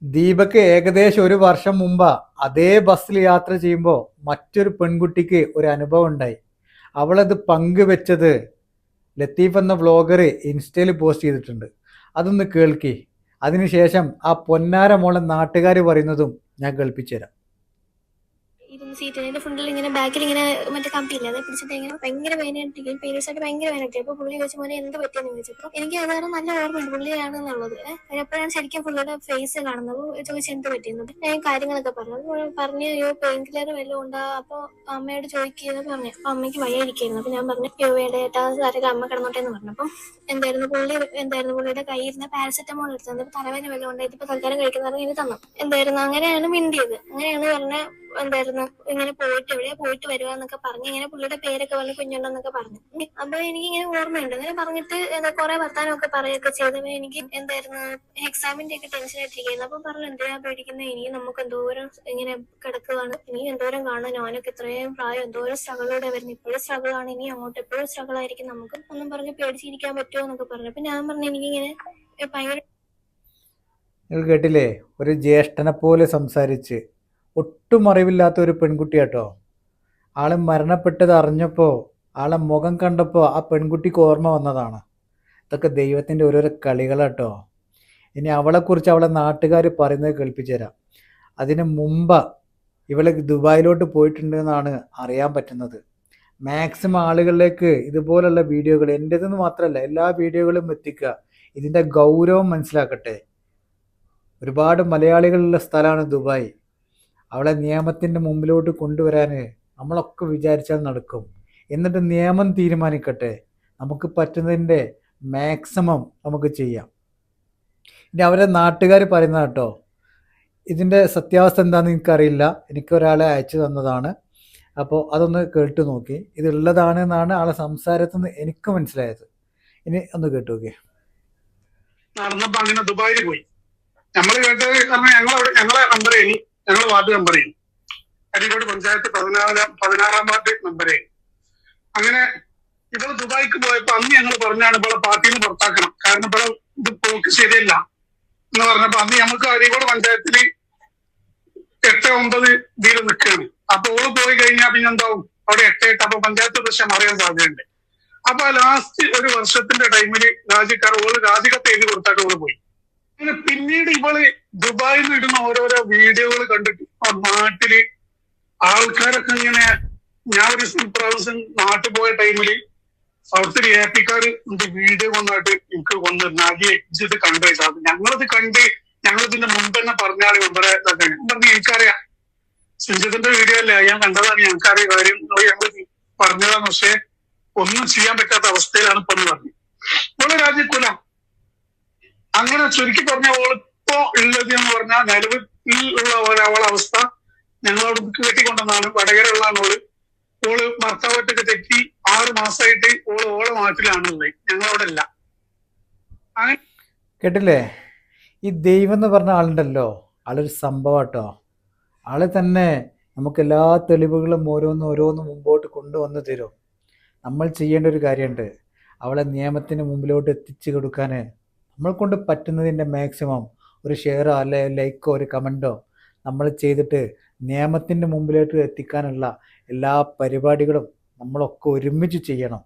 ദീപക്ക് ഏകദേശം ഒരു വർഷം മുമ്പാ അതേ ബസ്സിൽ യാത്ര ചെയ്യുമ്പോൾ മറ്റൊരു പെൺകുട്ടിക്ക് ഒരു അനുഭവം ഉണ്ടായി. അവളത് പങ്കുവെച്ചത് ലത്തീഫ് എന്ന വ്ളോഗർ ഇൻസ്റ്റയിൽ പോസ്റ്റ് ചെയ്തിട്ടുണ്ട്. അതൊന്ന് കേൾക്കി. അതിനുശേഷം ആ പൊന്നാര മോളെ നാട്ടുകാർ പറയുന്നതും ഞാൻ കേൾപ്പിച്ചു തരാം. ഇരുന്ന് സീറ്റ് അതിന്റെ ഫ്രണ്ടിൽ ഇങ്ങനെ ബാക്കിൽ ഇങ്ങനെ മറ്റേ കമ്പിയില്ല അത് പിടിച്ചിട്ട് ഇങ്ങനെ ഭയങ്കര വേദനയായിട്ടിരിക്കും. പീരിയഡ്സ് ആയിട്ട് ഭയങ്കര വേദനയായിട്ട് അപ്പൊ പുള്ളി ചോദിച്ചു മോനെ എന്ത് പറ്റിയെന്ന് ചോദിച്ചപ്പോൾ എനിക്ക് അതാണ് നല്ല ഓർമ്മയുണ്ട് പുള്ളിയാണെന്നുള്ളത്. എപ്പോഴാണ് ശരിക്കും പുള്ളിയുടെ ഫേസ് കാണുന്നത്. ചോദിച്ചു എന്ത് പറ്റിയെന്ന് ഞാൻ കാര്യങ്ങളൊക്കെ പറഞ്ഞു. അപ്പോൾ പറഞ്ഞു അയ്യോ പെയിൻ കില്ലർ വല്ലതും ഉണ്ടാ. അപ്പോൾ അമ്മയോട് ചോദിക്കുന്നത് പറഞ്ഞു. അപ്പൊ അമ്മയ്ക്ക് വയ്യായിരിക്കുന്നു. അപ്പൊ ഞാൻ പറഞ്ഞു അയ്യോ വേണ്ട ഏട്ടാ സാരൊക്കെ അമ്മ കിടന്നോട്ടെ എന്ന് പറഞ്ഞു. അപ്പം പുള്ളിയുടെ കയ്യിൽ ഇരുന്ന പാരസെറ്റമോൾ എടുത്തത് തലവേദന വല്ലതും ഉണ്ട് ഇതിപ്പോ തൽക്കാലം കഴിക്കുന്നത് ഇനി തന്നു. അങ്ങനെയാണ് മിണ്ടിയത്. അങ്ങനെയാണ് പറഞ്ഞ ഇങ്ങനെ പോയിട്ട് എവിടെയാ പോയിട്ട് വരുവാന്നൊക്കെ പറഞ്ഞ് ഇങ്ങനെ പുള്ളിയുടെ പേരൊക്കെ പറഞ്ഞ് കുഞ്ഞുണ്ടെന്നൊക്കെ പറഞ്ഞു. അപ്പൊ എനിക്ക് ഇങ്ങനെ ഓർമ്മയുണ്ട്. അങ്ങനെ പറഞ്ഞിട്ട് കുറെ വർത്താനമൊക്കെ പറയുകയൊക്കെ ചെയ്തപ്പോ എനിക്ക് എക്സാമിന്റെ ഒക്കെ ടെൻഷൻ ആയിട്ടിരിക്കുന്നു. അപ്പൊ പറഞ്ഞു എന്തിനാ പേടിക്കുന്നത്, ഇനിയും നമുക്ക് എന്തോരം ഇങ്ങനെ കിടക്കുകയാണ്, ഇനിയും എന്തോരം കാണാൻ, ഞാനൊക്കെ ഇത്രയും പ്രായം എന്തോരം സ്ട്രഗിളോടെ വരുന്നത്, ഇപ്പോഴും സ്ട്രഗിൾ ആണ്, ഇനി അങ്ങോട്ട് എപ്പോഴും സ്ട്രഗിൾ ആയിരിക്കും, നമുക്ക് ഒന്നും പറഞ്ഞ് പേടിച്ചിരിക്കാൻ പറ്റുമോ എന്നൊക്കെ പറഞ്ഞു. അപ്പൊ ഞാൻ പറഞ്ഞു എനിക്കിങ്ങനെ ഭയങ്കര. നിങ്ങൾ കേട്ടില്ലേ, ഒരു ജ്യേഷ്ഠനെ പോലെ സംസാരിച്ച് ഒട്ടും അറിവില്ലാത്ത ഒരു പെൺകുട്ടിയാട്ടോ. ആള് മരണപ്പെട്ടത് അറിഞ്ഞപ്പോൾ, ആളെ മുഖം കണ്ടപ്പോൾ ആ പെൺകുട്ടിക്ക് ഓർമ്മ വന്നതാണ്. ഇതൊക്കെ ദൈവത്തിൻ്റെ ഓരോരോ കളികളാട്ടോ. ഇനി അവളെക്കുറിച്ച് അവളെ നാട്ടുകാർ പറയുന്നത് കേൾപ്പിച്ചു തരാം. അതിന് മുമ്പ് ഇവള് ദുബായിലോട്ട് പോയിട്ടുണ്ടെന്നാണ് അറിയാൻ പറ്റുന്നത്. മാക്സിമം ആളുകളിലേക്ക് ഇതുപോലുള്ള വീഡിയോകൾ, എൻ്റെതെന്ന് മാത്രമല്ല എല്ലാ വീഡിയോകളും എത്തിക്കുക. ഇതിൻ്റെ ഗൗരവം മനസ്സിലാക്കട്ടെ. ഒരുപാട് മലയാളികളുള്ള സ്ഥലമാണ് ദുബായ്. അവളെ നിയമത്തിൻ്റെ മുമ്പിലോട്ട് കൊണ്ടുവരാൻ നമ്മളൊക്കെ വിചാരിച്ചാൽ നടക്കും. എന്നിട്ട് നിയമം തീരുമാനിക്കട്ടെ. നമുക്ക് പറ്റുന്നതിൻ്റെ മാക്സിമം നമുക്ക് ചെയ്യാം. ഇനി അവരെ നാട്ടുകാർ പറയുന്ന കേട്ടോ, ഇതിൻ്റെ സത്യാവസ്ഥ എന്താണെന്ന് എനിക്കറിയില്ല. എനിക്കൊരാളെ അയച്ചു തന്നതാണ്. അപ്പോൾ അതൊന്ന് കേട്ടു നോക്കി. ഇതുള്ളതാണ് എന്നാണ് ആളെ സംസാരത്തിൽ നിന്ന് എനിക്ക് മനസ്സിലായത്. ഇനി ഒന്ന് കേട്ടു നോക്കി. നടന്നപ്പോ അങ്ങനെ ദുബായിൽ പോയി. നമ്മൾ കേട്ടത് ഞങ്ങളെ നമ്പറേനി, ഞങ്ങൾ വാർഡ് നമ്പറേനി, അരീക്കോട് പഞ്ചായത്ത് 16 വാർഡ് നമ്പറേനി. അങ്ങനെ ഇവള് ദുബായിക്ക് പോയപ്പോ അന്ന് ഞങ്ങൾ പറഞ്ഞാണ് ഇവളെ പാർട്ടിയിൽ നിന്ന് പുറത്താക്കണം, കാരണം ഇവളെ ഇത് പോക്ക് ശരിയല്ല എന്ന് പറഞ്ഞപ്പോ അന്ന് നമുക്ക് അരീക്കോട് പഞ്ചായത്തില് 8-9 ഇതിൽ നിൽക്കുകയാണ്. അപ്പൊ ഓള് പോയി കഴിഞ്ഞാൽ പിന്നെ എന്താവും, അവിടെ 8-8. അപ്പൊ പഞ്ചായത്ത് പ്രശ്നം അറിയാൻ സാധ്യതയുണ്ട്. അപ്പൊ ലാസ്റ്റ് ഒരു വർഷത്തിന്റെ ടൈമില് ഓള് രാജിക്കത്ത് എഴുതി കൊടുത്തായിട്ട് ഓള് പോയി. അങ്ങനെ പിന്നീട് ഇവള് ദുബായിൽ നിന്ന് ഇടുന്ന ഓരോരോ വീഡിയോകൾ കണ്ടിട്ട് ആ നാട്ടില് ആൾക്കാരൊക്കെ ഇങ്ങനെ, ഞാൻ ഒരു പ്രാവശ്യം നാട്ടിൽ പോയ ടൈമില് അവിടുത്തെ ഒരു ഏപ്പിക്കാര് വീഡിയോ കൊണ്ടായിട്ട് എനിക്ക് നദിയെ ഇത് കണ്ടു. ഞങ്ങളിത് കണ്ട് ഞങ്ങളിതിന്റെ മുമ്പ് തന്നെ പറഞ്ഞാല് ഇവരെ പറഞ്ഞു എനിക്കറിയാം, സുജിത്തിന്റെ വീഡിയോ അല്ലേ ഞാൻ കണ്ടതാണ്, ഞങ്ങൾക്കറിയ കാര്യം ഞങ്ങൾ പറഞ്ഞതാണ്, പക്ഷെ ഒന്നും ചെയ്യാൻ പറ്റാത്ത അവസ്ഥയിലാണ് ഇപ്പൊ എന്ന് പറഞ്ഞു. ഓള് രാജിക്കൂല. അങ്ങനെ ചുരുക്കി പറഞ്ഞ ഓളിപ്പോ ഉള്ളത് എന്ന് പറഞ്ഞാൽ നിലവിൽ ഉള്ള അവളെ അവസ്ഥ ഞങ്ങളോട് കെട്ടിക്കൊണ്ടെന്നാണ്. വടകരയുള്ളതാണ് ഓള് ഭർത്താവായിട്ടൊക്കെ തെറ്റി 6 മാസമായിട്ട് ഓളെ നാട്ടിലാണുള്ളത്, ഞങ്ങളവിടെ അല്ല. അങ്ങനെ കേട്ടില്ലേ, ഈ ദൈവം എന്ന് പറഞ്ഞ ആളുണ്ടല്ലോ, ആളൊരു സംഭവം കേട്ടോ. ആള് തന്നെ നമുക്ക് എല്ലാ തെളിവുകളും ഓരോന്നും മുമ്പോട്ട് കൊണ്ടുവന്ന് തരും. നമ്മൾ ചെയ്യേണ്ട ഒരു കാര്യമുണ്ട്, അവളെ നിയമത്തിന് മുമ്പിലോട്ട് എത്തിച്ചു കൊടുക്കാൻ നമ്മൾ കൊണ്ട് പറ്റുന്നതിൻ്റെ മാക്സിമം ഒരു ഷെയറോ അല്ലെ ലൈക്കോ ഒരു കമൻറ്റോ നമ്മൾ ചെയ്തിട്ട് നിയമത്തിൻ്റെ മുമ്പിലോട്ട് എത്തിക്കാനുള്ള എല്ലാ പരിപാടികളും നമ്മളൊക്കെ ഒരുമിച്ച് ചെയ്യണം.